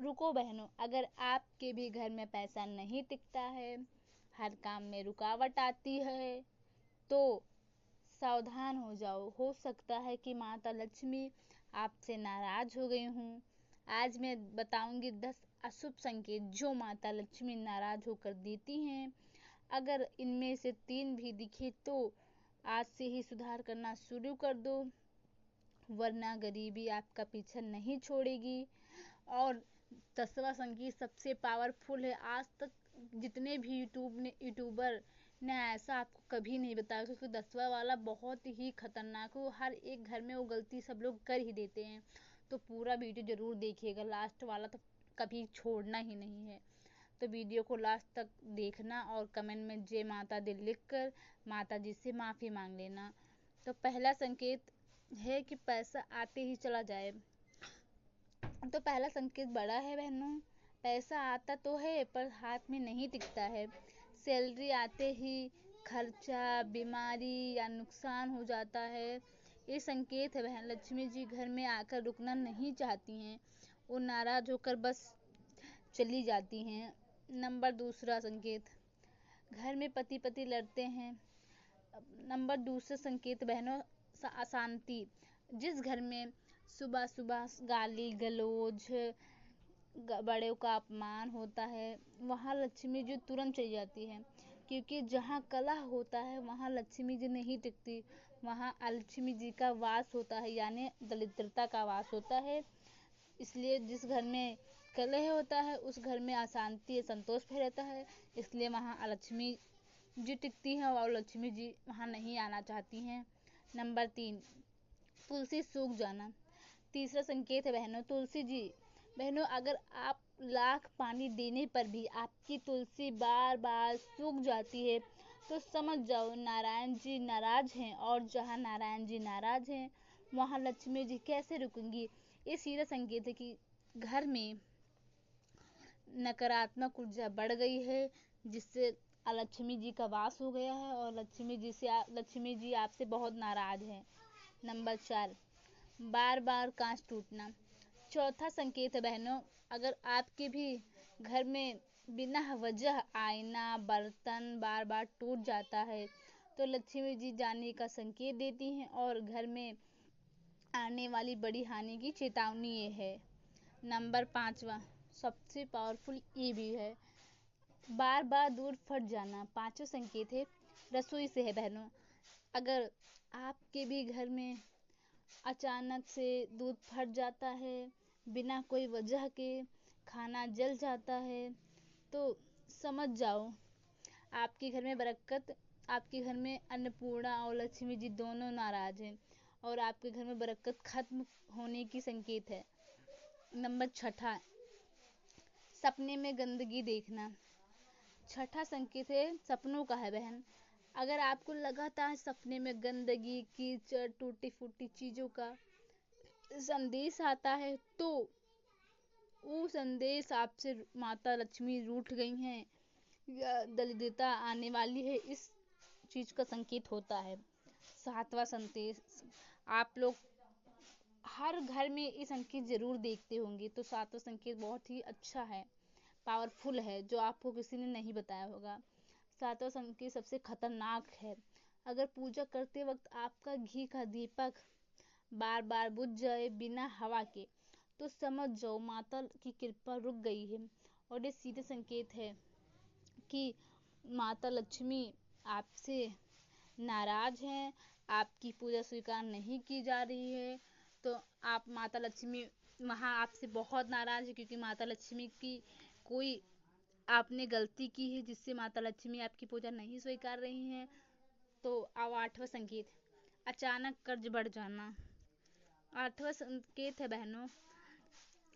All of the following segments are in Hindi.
रुको बहनों, अगर आपके भी घर में पैसा नहीं टिकता है, हर काम में रुकावट आती है, तो सावधान हो जाओ। हो सकता है कि माता लक्ष्मी आपसे नाराज हो गई हूँ। आज मैं बताऊंगी 10 अशुभ संकेत जो माता लक्ष्मी नाराज होकर देती हैं। अगर इनमें से 3 भी दिखे तो आज से ही सुधार करना शुरू कर दो, वरना गरीबी आपका पीछा नहीं छोड़ेगी। और 10वां संकेत सबसे पावरफुल है। आज तक जितने भी यूट्यूबर ने ऐसा आपको कभी नहीं बताया, क्योंकि 10वां वाला बहुत ही खतरनाक हो। हर एक घर में वो गलती सब लोग कर ही देते हैं, तो पूरा वीडियो जरूर देखिएगा। लास्ट वाला तो कभी छोड़ना ही नहीं है, तो वीडियो को लास्ट तक देखना और कमेंट में जय माता दी लिखकर माता जी से माफ़ी मांग लेना। तो पहला संकेत है कि पैसा आते ही चला जाए। तो पहला संकेत बड़ा है बहनों, पैसा आता तो है पर हाथ में नहीं टिकता है। सैलरी आते ही खर्चा, बीमारी या नुकसान हो जाता है। ये संकेत है बहन, लक्ष्मी जी घर में आकर रुकना नहीं चाहती हैं, वो नाराज होकर बस चली जाती हैं। नंबर दूसरा संकेत, घर में पति लड़ते हैं। नंबर दूसरा संकेत बहनों, अशांति। जिस घर में सुबह सुबह गाली गलौज, बड़ों का अपमान होता है, वहाँ लक्ष्मी जी तुरंत चली जाती है, क्योंकि जहाँ कलह होता है वहाँ लक्ष्मी जी नहीं टिकती, वहाँ लक्ष्मी जी का वास होता है, यानी दरिद्रता का वास होता है। इसलिए जिस घर में कलह होता है उस घर में अशांति संतोष फैलता है, इसलिए वहाँ लक्ष्मी जी टिकती हैं और लक्ष्मी जी वहाँ नहीं आना चाहती हैं। नंबर 3, तुलसी सूख जाना। तीसरा संकेत है बहनों, तुलसी जी। बहनों, अगर आप लाख पानी देने पर भी आपकी तुलसी बार बार सूख जाती है तो समझ जाओ नारायण जी नाराज हैं, और जहाँ नारायण जी नाराज हैं वहाँ लक्ष्मी जी कैसे रुकेंगी। ये सीधा संकेत है कि घर में नकारात्मक ऊर्जा बढ़ गई है, जिससे लक्ष्मी जी का वास हो गया है और लक्ष्मी जी आपसे बहुत नाराज हैं। नंबर 4, बार बार कांच टूटना। चौथा संकेत है बहनों, अगर आपके भी घर में बिना वजह आईना, बर्तन बार बार टूट जाता है तो लक्ष्मी जी जाने का संकेत देती हैं और घर में आने वाली बड़ी हानि की चेतावनी ये है। नंबर 5वां सबसे पावरफुल ये भी है, बार बार दूध फट जाना। 5वां संकेत है रसोई से है बहनों। अगर आपके भी घर में अचानक से दूध फट जाता है, बिना कोई वजह के खाना जल जाता है, तो समझ जाओ आपके घर में बरकत, आपके घर में अन्नपूर्णा और लक्ष्मी जी दोनों नाराज हैं और आपके घर में बरकत खत्म होने की संकेत है। नंबर 6, सपने में गंदगी देखना। 6 संकेत है सपनों का है बहन। अगर आपको लगातार सपने में गंदगी, कीचड़, टूटी फूटी चीजों का संदेश आता है तो वो संदेश आपसे माता लक्ष्मी रूठ गई हैं या दरिद्रता आने वाली है, इस चीज का संकेत होता है। 7वां संदेश, आप लोग हर घर में ये संकेत जरूर देखते होंगे, तो 7वां संकेत बहुत ही अच्छा है, पावरफुल है, जो आपको किसी ने नहीं बताया होगा। 7वां संकेत सबसे खतरनाक है। अगर पूजा करते वक्त आपका घी का दीपक बार बार बुझ जाए बिना हवा के, तो समझ जाओ माता की कृपा रुक गई है। और ये सीधे संकेत है कि माता लक्ष्मी आपसे नाराज हैं, आपकी पूजा स्वीकार नहीं की जा रही है, तो आप माता लक्ष्मी वहाँ आपसे बहुत नाराज है, क्योंकि माता लक्ष्मी की कोई आपने गलती की है जिससे माता लक्ष्मी आपकी पूजा नहीं स्वीकार रही हैं। तो अब 8वां संकेत, अचानक कर्ज बढ़ जाना। 8वां संकेत है बहनों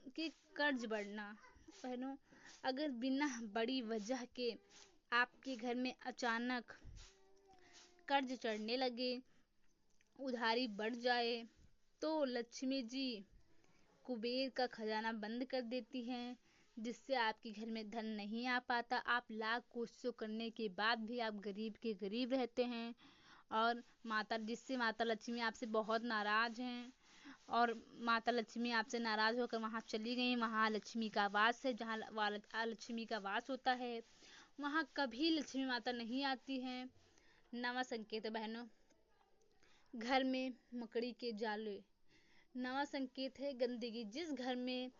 कि कर्ज बढ़ना। बहनों, अगर बिना बड़ी वजह के आपके घर में अचानक कर्ज चढ़ने लगे, उधारी बढ़ जाए, तो लक्ष्मी जी कुबेर का खजाना बंद कर देती हैं, जिससे आपके घर में धन नहीं आ पाता। आप लाख कोशिशों करने के बाद भी आप गरीब के गरीब रहते हैं और जिससे माता लक्ष्मी आपसे बहुत नाराज हैं और माता लक्ष्मी आपसे नाराज होकर वहाँ चली गई। वहाँ लक्ष्मी का वास है, जहाँ लक्ष्मी का वास होता है वहाँ कभी लक्ष्मी माता नहीं आती हैं। 9वां संकेत है बहनों, घर में मकड़ी के जाले। 9वां संकेत है गंदगी। जिस घर में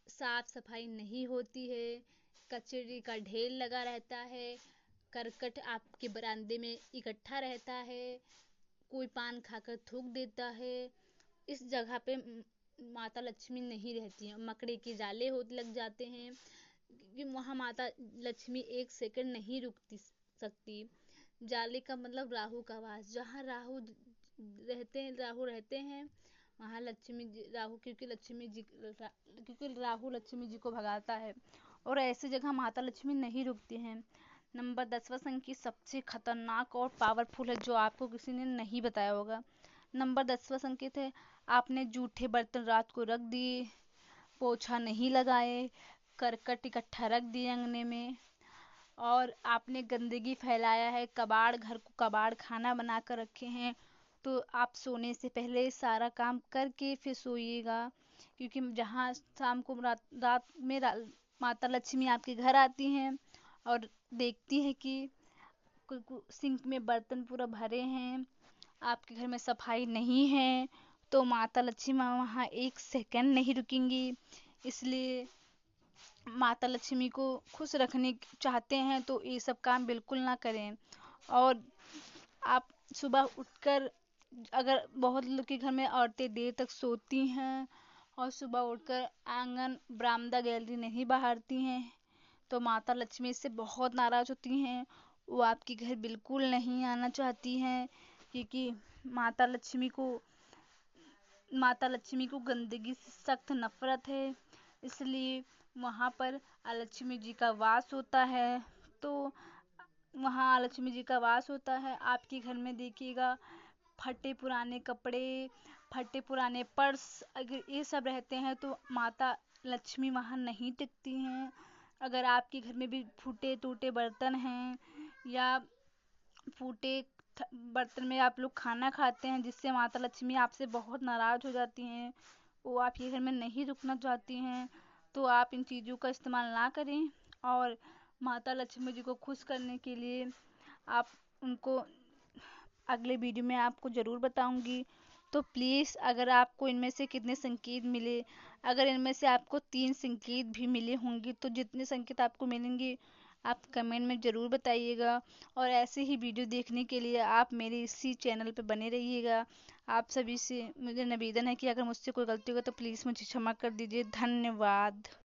साफ सफाई नहीं होती है, कचरे का ढेर लगा रहता है, करकट आपके बरामदे में इकट्ठा रहता है, कोई पान खाकर थूक देता है, इस जगह पे माता लक्ष्मी नहीं रहती हैं। मकड़ी के जाले होने लग जाते हैं कि वहाँ माता लक्ष्मी एक सेकंड नहीं रुक सकती। जाले का मतलब राहु का वास। जहाँ राहु रहते हैं वहाँ लक्ष्मी जी, क्योंकि राहु लक्ष्मी जी को भगाता है और ऐसी जगह माता लक्ष्मी नहीं रुकती हैं। नंबर 10वां संकेत सबसे खतरनाक और पावरफुल है, जो आपको किसी ने नहीं बताया होगा। नंबर 10वां संकेत है आपने जूठे बर्तन रात को रख दिए, पोछा नहीं लगाए, करकट इकट्ठा रख दिए अंगने में, और आपने गंदगी फैलाया है, घर को कबाड़ खाना बना कर रखे हैं। तो आप सोने से पहले सारा काम करके फिर सोइएगा, क्योंकि जहाँ शाम को रात में माता लक्ष्मी आपके घर आती हैं और देखती है कि सिंक में बर्तन पूरा भरे हैं, आपके घर में सफाई नहीं है, तो माता लक्ष्मी वहाँ एक सेकंड नहीं रुकेंगी। इसलिए माता लक्ष्मी को खुश रखने चाहते हैं तो ये सब काम बिल्कुल ना करें। और आप सुबह उठकर, अगर बहुत लोग के घर में औरतें देर तक सोती हैं और सुबह उठकर आंगन बरामदा गैलरी नहीं बहारती हैं, तो माता लक्ष्मी इससे बहुत नाराज होती हैं। वो आपके घर बिल्कुल नहीं आना चाहती हैं, क्योंकि माता लक्ष्मी को गंदगी से सख्त नफरत है। इसलिए वहाँ पर लक्ष्मी जी का वास होता है। तो वहाँ लक्ष्मी जी का वास होता है। आपके घर में देखिएगा फटे पुराने कपड़े, फटे पुराने पर्स, अगर ये सब रहते हैं तो माता लक्ष्मी वहाँ नहीं टिकती हैं। अगर आपके घर में भी फूटे टूटे बर्तन हैं या फूटे बर्तन में आप लोग खाना खाते हैं जिससे माता लक्ष्मी आपसे बहुत नाराज हो जाती हैं, वो आपके घर में नहीं रुकना चाहती हैं, तो आप इन चीज़ों का इस्तेमाल ना करें। और माता लक्ष्मी जी को खुश करने के लिए आप उनको अगले वीडियो में आपको ज़रूर बताऊंगी। तो प्लीज़, अगर आपको इनमें से कितने संकेत मिले, अगर इनमें से आपको 3 संकेत भी मिले होंगे, तो जितने संकेत आपको मिलेंगे आप कमेंट में ज़रूर बताइएगा। और ऐसे ही वीडियो देखने के लिए आप मेरे इसी चैनल पर बने रहिएगा। आप सभी से मुझे निवेदन है कि अगर मुझसे कोई गलती होगा तो प्लीज़ मुझे क्षमा कर दीजिए। धन्यवाद।